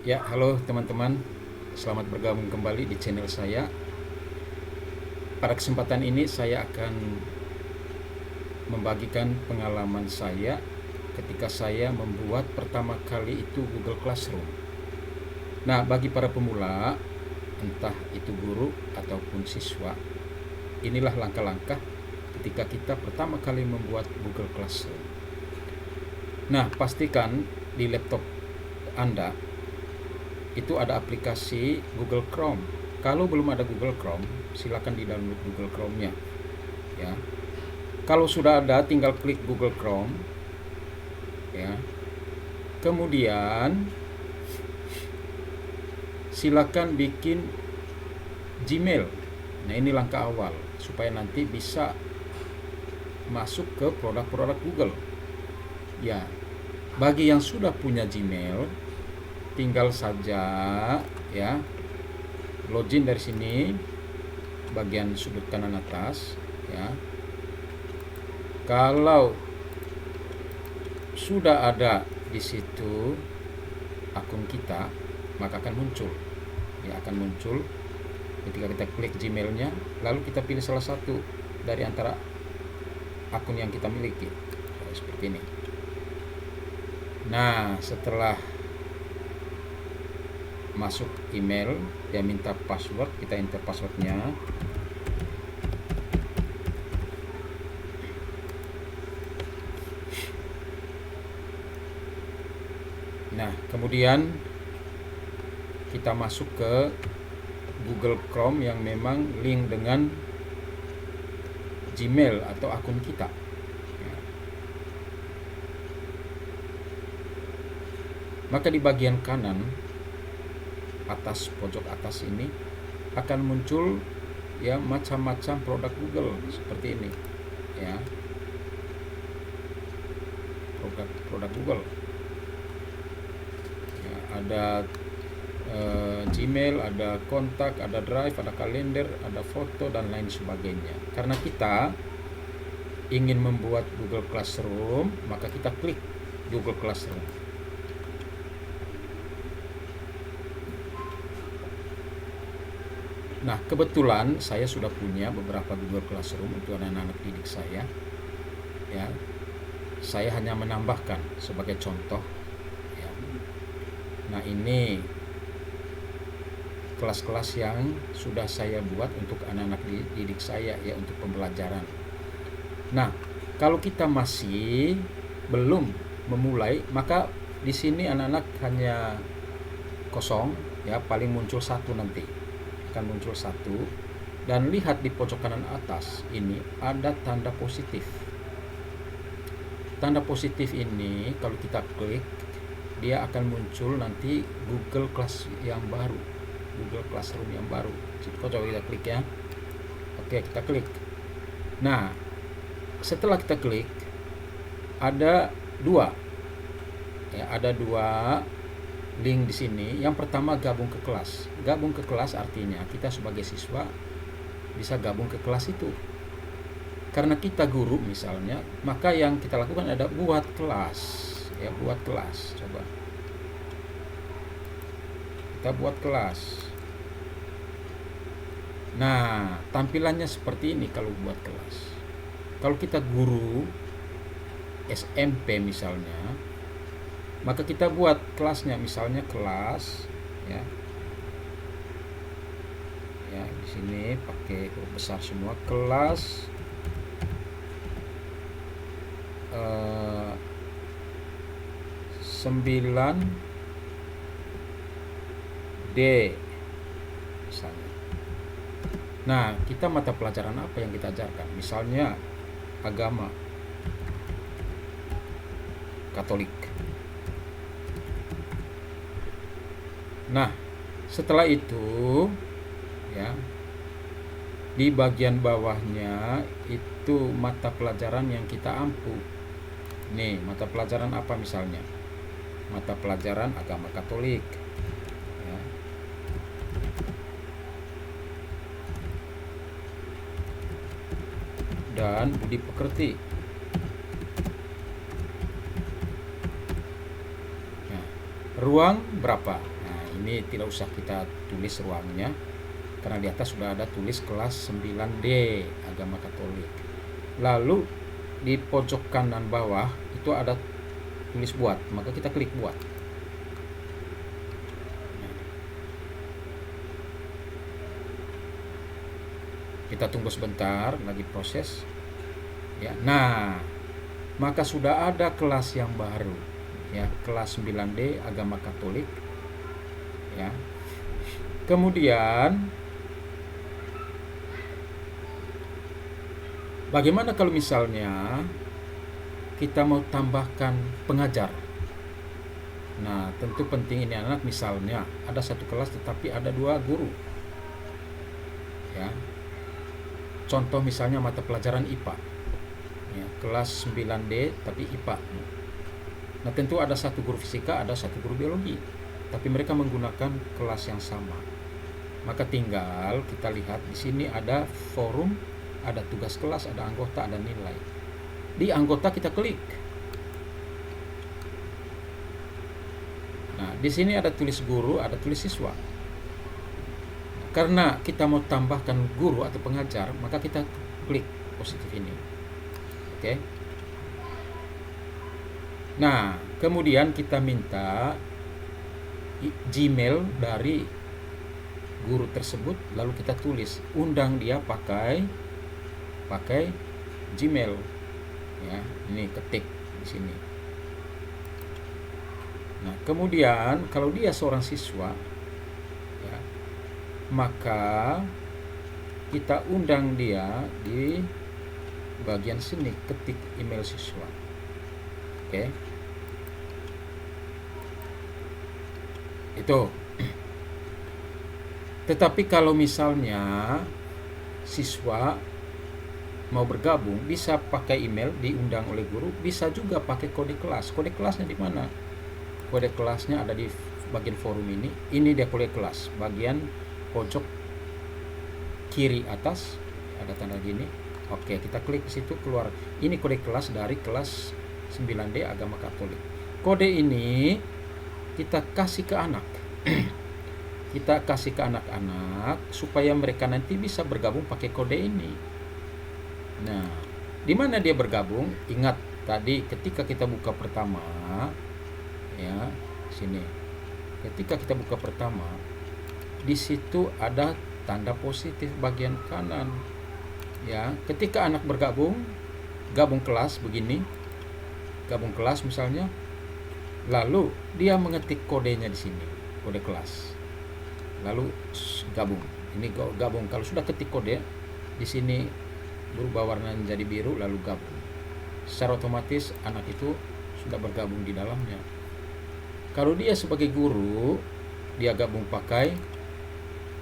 Ya, halo teman-teman. Selamat bergabung kembali di channel saya. Pada kesempatan ini saya akan membagikan pengalaman saya ketika saya membuat pertama kali itu Google Classroom. Nah, bagi para pemula, entah itu guru ataupun siswa, inilah langkah-langkah ketika kita pertama kali membuat Google Classroom. Nah, pastikan di laptop Anda itu ada aplikasi Google Chrome. Kalau belum ada Google Chrome, silakan di-download Google Chrome-nya. Ya. Kalau sudah ada, tinggal klik Google Chrome. Ya. Kemudian silakan bikin Gmail. Nah, ini langkah awal supaya nanti bisa masuk ke produk-produk Google. Ya. Bagi yang sudah punya Gmail, tinggal saja ya login dari sini bagian sudut kanan atas ya. Kalau sudah ada di situ akun kita, maka akan muncul ketika kita klik Gmailnya, lalu kita pilih salah satu dari antara akun yang kita miliki seperti ini. Nah, setelah masuk email, dia minta password, kita enter passwordnya. Nah, kemudian kita masuk ke Google Chrome yang memang link dengan Gmail atau akun kita. Maka di bagian kanan atas, pojok atas ini akan muncul ya macam-macam produk Google seperti ini ya, produk Google ya, ada Gmail, ada kontak, ada Drive, ada kalender, ada foto dan lain sebagainya. Karena kita ingin membuat Google Classroom, maka kita klik Google Classroom. Nah, kebetulan saya sudah punya beberapa Google Classroom untuk anak-anak didik saya. Ya, saya hanya menambahkan sebagai contoh. Ya. Nah, ini kelas-kelas yang sudah saya buat untuk anak-anak didik saya ya, untuk pembelajaran. Nah, kalau kita masih belum memulai, maka di sini anak-anak hanya kosong ya, paling muncul satu nanti. Akan muncul satu, dan lihat di pojok kanan atas ini ada tanda positif. Tanda positif ini kalau kita klik, dia akan muncul nanti Google Class yang baru, Google Classroom yang baru. Coba kita klik ya. Oke, kita klik. Nah, setelah kita klik, ada dua link di sini. Yang pertama, gabung ke kelas. Gabung ke kelas artinya kita sebagai siswa bisa gabung ke kelas itu. Karena kita guru misalnya, maka yang kita lakukan ada buat kelas. Ya, buat kelas. Coba kita buat kelas. Nah, tampilannya seperti ini kalau buat kelas. Kalau kita guru SMP misalnya, maka kita buat kelasnya, misalnya kelas ya. Ya, di sini pakai huruf besar semua, kelas 9D misalnya. Nah, kita mata pelajaran apa yang kita ajarkan? Misalnya agama Katolik. Nah, setelah itu ya, di bagian bawahnya itu mata pelajaran yang kita ampu. Nih, mata pelajaran apa misalnya? Mata pelajaran agama Katolik ya. Dan budi pekerti. Nah, ruang berapa? Nah, ini tidak usah kita tulis ruangnya, karena di atas sudah ada tulis kelas 9D agama Katolik. Lalu di pojok kanan bawah itu ada tulis buat, maka kita klik buat. Kita tunggu sebentar, lagi proses ya. Nah, maka sudah ada kelas yang baru ya, kelas 9D agama Katolik ya. Kemudian bagaimana kalau misalnya kita mau tambahkan pengajar? Nah, tentu penting ini anak, misalnya ada satu kelas tetapi ada 2 guru ya. Contoh misalnya mata pelajaran IPA ya, kelas 9D tapi IPA. Nah, tentu ada satu guru fisika, ada satu guru biologi, tapi mereka menggunakan kelas yang sama. Maka tinggal kita lihat di sini ada forum, ada tugas kelas, ada anggota, ada nilai. Di anggota kita klik. Nah, di sini ada tulis guru, ada tulis siswa. Karena kita mau tambahkan guru atau pengajar, maka kita klik positif ini. Oke. Nah, kemudian kita minta Gmail dari guru tersebut, lalu kita tulis, undang dia pakai Gmail. Ya, ini ketik di sini. Nah, kemudian kalau dia seorang siswa, ya, maka kita undang dia di bagian sini, ketik email siswa. Oke. Itu. Tetapi kalau misalnya siswa mau bergabung, bisa pakai email diundang oleh guru, bisa juga pakai kode kelas. Kode kelasnya di mana? Kode kelasnya ada di bagian forum ini. Ini dia kode kelas, bagian pojok kiri atas ada tanda gini. Oke, kita klik di situ, keluar. Ini kode kelas dari kelas 9D agama Katolik. Kode ini kita kasih ke anak. Kita kasih ke anak-anak supaya mereka nanti bisa bergabung pakai kode ini. Nah, di mana dia bergabung? Ingat tadi ketika kita buka pertama, ya, sini. Ketika kita buka pertama, di situ ada tanda positif bagian kanan. Ya, ketika anak bergabung, gabung kelas begini. Gabung kelas misalnya, lalu dia mengetik kodenya di sini, kode kelas. Lalu gabung. Ini gabung. Kalau sudah ketik kode di sini berubah warna menjadi biru, lalu gabung. Secara otomatis anak itu sudah bergabung di dalamnya. Kalau dia sebagai guru, dia gabung pakai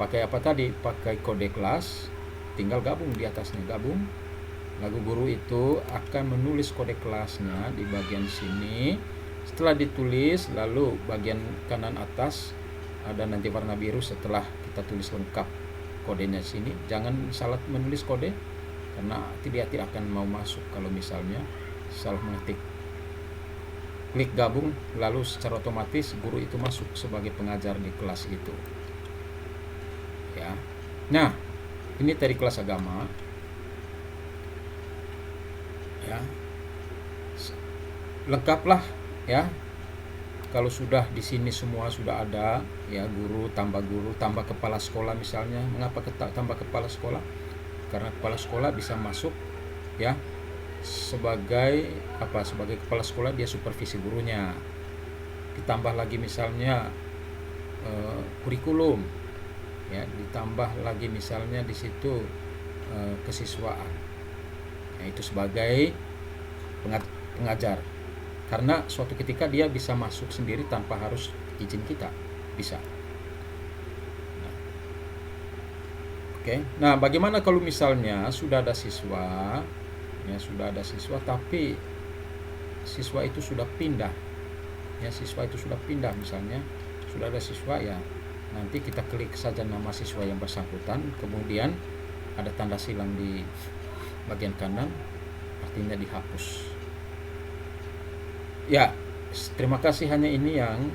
apa tadi? Pakai kode kelas, tinggal gabung di atasnya, gabung. Lalu guru itu akan menulis kode kelasnya di bagian sini. Setelah ditulis, lalu bagian kanan atas ada nanti warna biru setelah kita tulis lengkap kodenya sini. Jangan salah menulis kode, karena dia tidak akan mau masuk kalau misalnya salah mengetik. Klik gabung, lalu secara otomatis guru itu masuk sebagai pengajar di kelas itu. Ya. Nah, ini dari kelas agama. Ya. Lengkaplah ya. Kalau sudah di sini semua sudah ada ya, guru, tambah kepala sekolah misalnya. Mengapa tambah kepala sekolah? Karena kepala sekolah bisa masuk ya sebagai apa? Sebagai kepala sekolah dia supervisi gurunya. Ditambah lagi misalnya kurikulum ya, ditambah lagi misalnya di situ kesiswaan. Nah, itu sebagai pengajar. Karena suatu ketika dia bisa masuk sendiri tanpa harus izin kita, bisa. Nah, oke. Nah, bagaimana kalau misalnya sudah ada siswa, ya sudah ada siswa, tapi siswa itu sudah pindah, ya siswa itu sudah pindah misalnya, sudah ada siswa ya, nanti kita klik saja nama siswa yang bersangkutan, kemudian ada tanda silang di bagian kanan, artinya dihapus. Ya, terima kasih, hanya ini yang